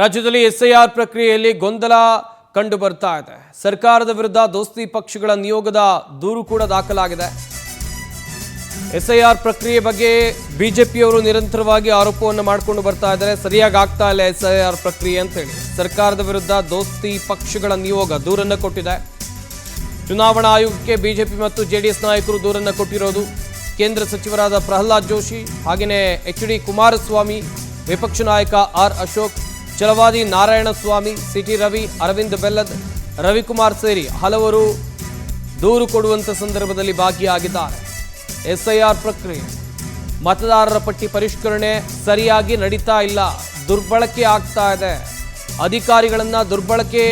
ರಾಜ್ಯದಲ್ಲಿ ಎಸ್ಐಆರ್ ಪ್ರಕ್ರಿಯೆಯಲ್ಲಿ ಗೊಂದಲ ಕಂಡು ಬರ್ತಾ ಇದೆ. ಸರ್ಕಾರದ ವಿರುದ್ಧ ದೋಸ್ತಿ ಪಕ್ಷಗಳ ನಿಯೋಗದ ದೂರು ಕೂಡ ದಾಖಲಾಗಿದೆ. ಎಸ್ಐಆರ್ ಪ್ರಕ್ರಿಯೆ ಬಗ್ಗೆ ಬಿಜೆಪಿಯವರು ನಿರಂತರವಾಗಿ ಆರೋಪವನ್ನು ಮಾಡಿಕೊಂಡು ಬರ್ತಾ ಇದ್ದಾರೆ. ಸರಿಯಾಗಿ ಆಗ್ತಾ ಇಲ್ಲ ಎಸ್ಐಆರ್ ಪ್ರಕ್ರಿಯೆ ಅಂತ ಹೇಳಿ ಸರ್ಕಾರದ ವಿರುದ್ಧ ದೋಸ್ತಿ ಪಕ್ಷಗಳ ನಿಯೋಗ ದೂರನ್ನು ಕೊಟ್ಟಿದೆ. ಚುನಾವಣಾ ಆಯೋಗಕ್ಕೆ ಬಿಜೆಪಿ ಮತ್ತು ಜೆಡಿಎಸ್ ನಾಯಕರು ದೂರನ್ನು ಕೊಟ್ಟಿರೋದು. ಕೇಂದ್ರ ಸಚಿವರಾದ ಪ್ರಹ್ಲಾದ್ ಜೋಶಿ ಹಾಗೆಯೇ ಎಚ್.ಡಿ. ಕುಮಾರಸ್ವಾಮಿ, ವಿಪಕ್ಷ ನಾಯಕ ಆರ್ ಅಶೋಕ್, ಛಲವಾದಿ ನಾರಾಯಣಸ್ವಾಮಿ, ಸಿಟಿ ರವಿ, ಅರವಿಂದ್ ಬೆಲ್ಲದ್, ರವಿಕುಮಾರ್ ಸೇರಿ ಹಲವರು ದೂರು ಕೊಡುವಂಥ ಸಂದರ್ಭದಲ್ಲಿ ಭಾಗಿಯಾಗಿದ್ದಾರೆ. ಎಸ್ಐಆರ್ ಪ್ರಕ್ರಿಯೆ, ಮತದಾರರ ಪಟ್ಟಿ ಪರಿಷ್ಕರಣೆ ಸರಿಯಾಗಿ ನಡೀತಾ ಇಲ್ಲ, ದುರ್ಬಳಕೆ ಆಗ್ತಾ ಇದೆ, ಅಧಿಕಾರಿಗಳನ್ನ ದುರ್ಬಳಕೆ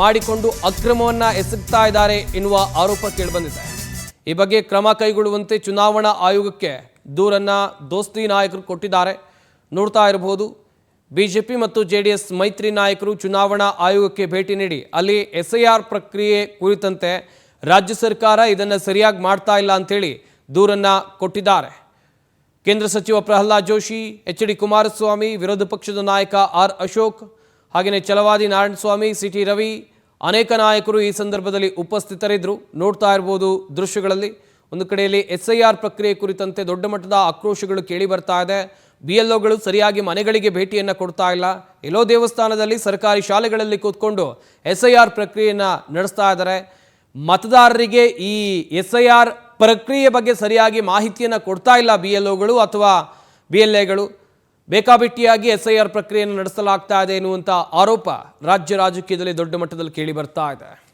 ಮಾಡಿಕೊಂಡು ಅಕ್ರಮವನ್ನ ಎಸಗ್ತಾ ಇದ್ದಾರೆ ಎನ್ನುವ ಆರೋಪ ಕೇಳಿಬಂದಿದೆ. ಈ ಬಗ್ಗೆ ಕ್ರಮ ಕೈಗೊಳ್ಳುವಂತೆ ಚುನಾವಣಾ ಆಯೋಗಕ್ಕೆ ದೂರನ್ನ ದೋಸ್ತಿ ನಾಯಕರು ಕೊಟ್ಟಿದ್ದಾರೆ. ನೋಡ್ತಾ ಇರಬಹುದು, ಬಿಜೆಪಿ ಮತ್ತು ಜೆಡಿಎಸ್ ಮೈತ್ರಿ ನಾಯಕರು ಚುನಾವಣಾ ಆಯೋಗಕ್ಕೆ ಭೇಟಿ ನೀಡಿ ಅಲ್ಲಿ ಎಸ್ಐಆರ್ ಪ್ರಕ್ರಿಯೆ ಕುರಿತಂತೆ ರಾಜ್ಯ ಸರ್ಕಾರ ಇದನ್ನು ಸರಿಯಾಗಿ ಮಾಡ್ತಾ ಇಲ್ಲ ಅಂತೇಳಿ ದೂರನ್ನ ಕೊಟ್ಟಿದ್ದಾರೆ. ಕೇಂದ್ರ ಸಚಿವ ಪ್ರಹ್ಲಾದ್ ಜೋಶಿ, ಎಚ್.ಡಿ. ಕುಮಾರಸ್ವಾಮಿ, ವಿರೋಧ ಪಕ್ಷದ ನಾಯಕ ಆರ್ ಅಶೋಕ್, ಹಾಗೆಯೇ ಛಲವಾದಿ ನಾರಾಯಣಸ್ವಾಮಿ, ಸಿಟಿ ರವಿ, ಅನೇಕ ನಾಯಕರು ಈ ಸಂದರ್ಭದಲ್ಲಿ ಉಪಸ್ಥಿತರಿದ್ದರು. ನೋಡ್ತಾ ಇರಬಹುದು ದೃಶ್ಯಗಳಲ್ಲಿ. ಒಂದು ಕಡೆಯಲ್ಲಿ ಎಸ್ಐಆರ್ ಪ್ರಕ್ರಿಯೆ ಕುರಿತಂತೆ ದೊಡ್ಡ ಮಟ್ಟದ ಆಕ್ರೋಶಗಳು ಕೇಳಿ ಬರ್ತಾ ಇದೆ. BLOಗಳು ಸರಿಯಾಗಿ ಮನೆಗಳಿಗೆ ಭೇಟಿಯನ್ನು ಕೊಡ್ತಾ ಇಲ್ಲ. ಎಲ್ಲೋ ದೇವಸ್ಥಾನದಲ್ಲಿ ಸರ್ಕಾರಿ ಶಾಲೆಗಳಲ್ಲಿ ಕೂತ್ಕೊಂಡು ಎಸ್ಐಆರ್ ಪ್ರಕ್ರಿಯೆಯನ್ನು ನಡೆಸ್ತಾ ಇದ್ದಾರೆ. ಮತದಾರರಿಗೆ ಈ ಎಸ್ಐಆರ್ ಪ್ರಕ್ರಿಯೆ ಬಗ್ಗೆ ಸರಿಯಾಗಿ ಮಾಹಿತಿಯನ್ನು ಕೊಡ್ತಾ ಇಲ್ಲ BLOಗಳು ಅಥವಾ BLAಗಳು. ಬೇಕಾಬಿಟ್ಟಿಯಾಗಿ ಎಸ್ಐಆರ್ ಪ್ರಕ್ರಿಯೆಯನ್ನು ನಡೆಸಲಾಗ್ತಾ ಇದೆ ಎನ್ನುವಂಥ ಆರೋಪ ರಾಜ್ಯ ರಾಜಕೀಯದಲ್ಲಿ ದೊಡ್ಡ ಮಟ್ಟದಲ್ಲಿ ಕೇಳಿ ಬರ್ತಾ ಇದೆ.